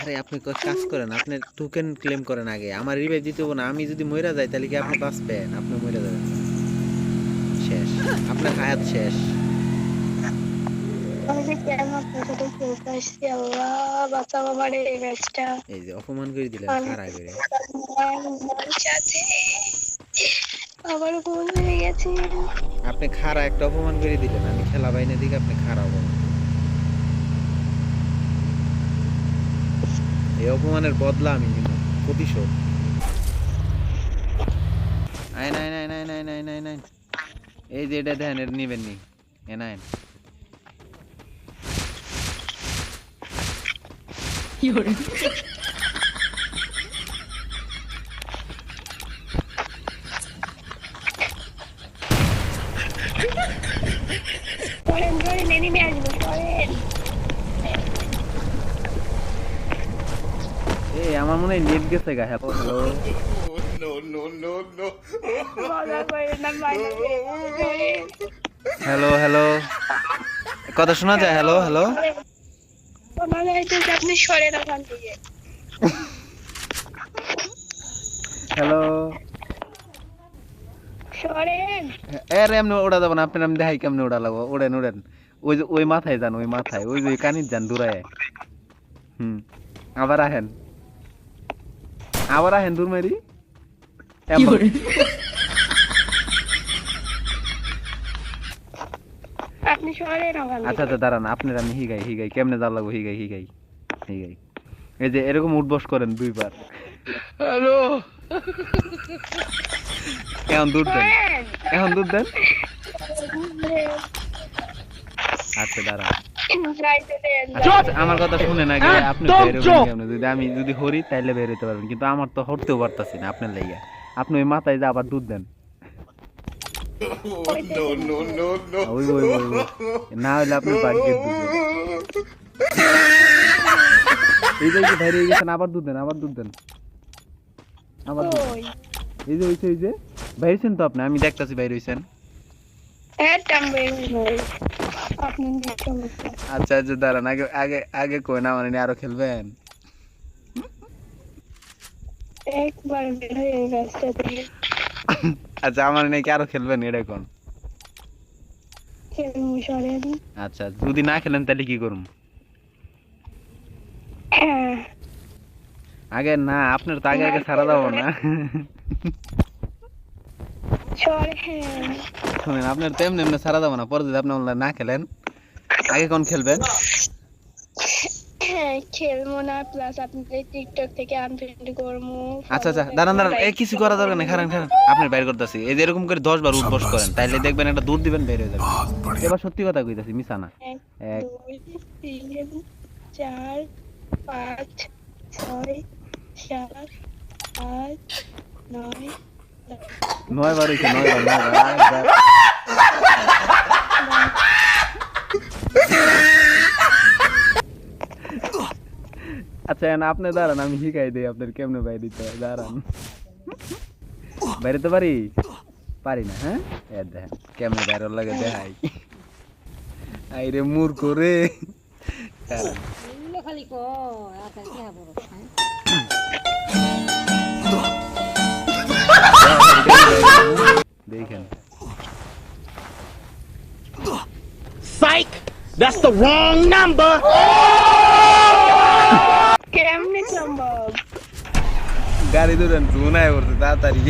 আরে আপনি কাজ করেন, আপনি টোকেন ক্লেম করেন আগে, আমার রিভাইভ দিতে হবে না। আমি যদি মইরা যাই তাহলে কি আপনি বাঁচবেন? আপনি মইরা যাবেন, শেষ, আপনার হায়াত শেষ। আমি যে কেন আপনার সাথে খেলতে আসছি, আল্লাহ বাঁচাও আমারে এই ম্যাচটা। এই যে অপমান করে দিলেন খাড়া করে। সাথে আবার ভুল হয়ে গেছে। আপনি খাড়া একটা অপমান করে দিলেন, আমি খেলা বাইনে দিকে আপনি খাড়া অপমান। এই অপমানের বদলা আমি নিব, প্রতিশোধ। আইন আইন আইন আইন আইন আইন আইন আইন। এই যে এটা দেখেন, এটা নিবেন নি, এ নাইন। সরেন সরেন, এনিমি আসবে, সরেন। এই আমার মনে হয় নেট গেছে গা। হ্যালো মজা করেন না ভাই। হ্যালো হ্যালো, কথা শোনা যায়? Hello hello. শোনা যাইতেছে, আপনি সরেন ওখান থেকে। হ্যালো। সরেন। এর এমনি ওড়া যাবো না, আপনার আমি দেখাই কেমনে ওড়া লাগবো। উড়েন উড়েন, ওই যে ওই মাথায় যান, ওই মাথায়, ওই যে কানির যান দূরায়। আবার আহেন, আবার আহেন দূর মারি। আপনি সরেন ওখান থেকে। আচ্ছা আচ্ছা দাঁড়ান, আপনার আমি হিগাই হিগাই কেমনে যাওয়া লাগবো, হিগাই হিগাই হিগাই। এই যে এরকম উঠবস করেন দুইবার। হ্যালো, এখন দূর দেন, এখন দূর দেন। আচ্ছা দাঁড়ান, আমার কথা শুনেন আগে। আপনি যদি আমি যদি হরি তাইলে বের হইতে পারবেন, কিন্তু আমার তো হরতেও পারতাছি না আপনার লাইগা। আপনি ওই মাথায় যা আবার দুধ দেন। ওই ওই ওই ওই। না হইলে আপনি ভাগ্যের দুধ দেন। এই যে বাইরে হয়ে গেছেন, আবার দুধ দেন, আবার দুধ দেন, আবার দুধ দেন। এই যে হইছে, এই যে বাইরেছেন তো আপনি, আমি দেখতাছি বাইরে হইছেন। আচ্ছা আচ্ছা দাঁড়ান, আগে আগে আগে কই না মানে আরো খেলবেন। একবার বের হয়ে এই রাস্তা থেকে। আচ্ছা আমার নাকি আরো খেলবেন, এটা কোন? আচ্ছা যদি না খেলেন তাহলে কি করুন? আগে না, আপনার তো আগে আগে ছাড়া যাবো না। শুনেন, আপনার তো এমনি এমনি ছাড়া যাবো না, পরে যদি আপনি অনলাইন না খেলেন। আগে কোন খেলবেন? খেলবো না, প্লাস আপনাদের টিকটক থেকে আনফ্রেন্ড করবো। আচ্ছা আচ্ছা দাঁড়ান দাঁড়ান, এই কিছু করা দরকার নেই, খারান খারান। আপনার বাইর করতেছি, এই যে এরকম করে 10 বার উঠবস করেন, তাইলে দেখবেন একটা দুধ দিবেন বের হয়ে যাবে। এবার সত্যি কথা কইতাছি, মিছা না। 1 2 3 4 5 6 7 8 9 9 বার হইছে, 9 বার, 9 বার। আচ্ছা না, আপনি দাঁড়ান, আমি শিখাই দিই আপনার কেমনে বাইরে দিতে হয়। দাঁড়ান, বাইরে তো পারি পারি না। হ্যাঁ দেখেন কেমনে বাইরের লাগে দেখাই। আইরে মূর্খ রে। দেখেন, Psych! That's the wrong number! কেমনে সম্ভব? গাড়ি ধরেন জুনায় করছে তাড়াতাড়ি।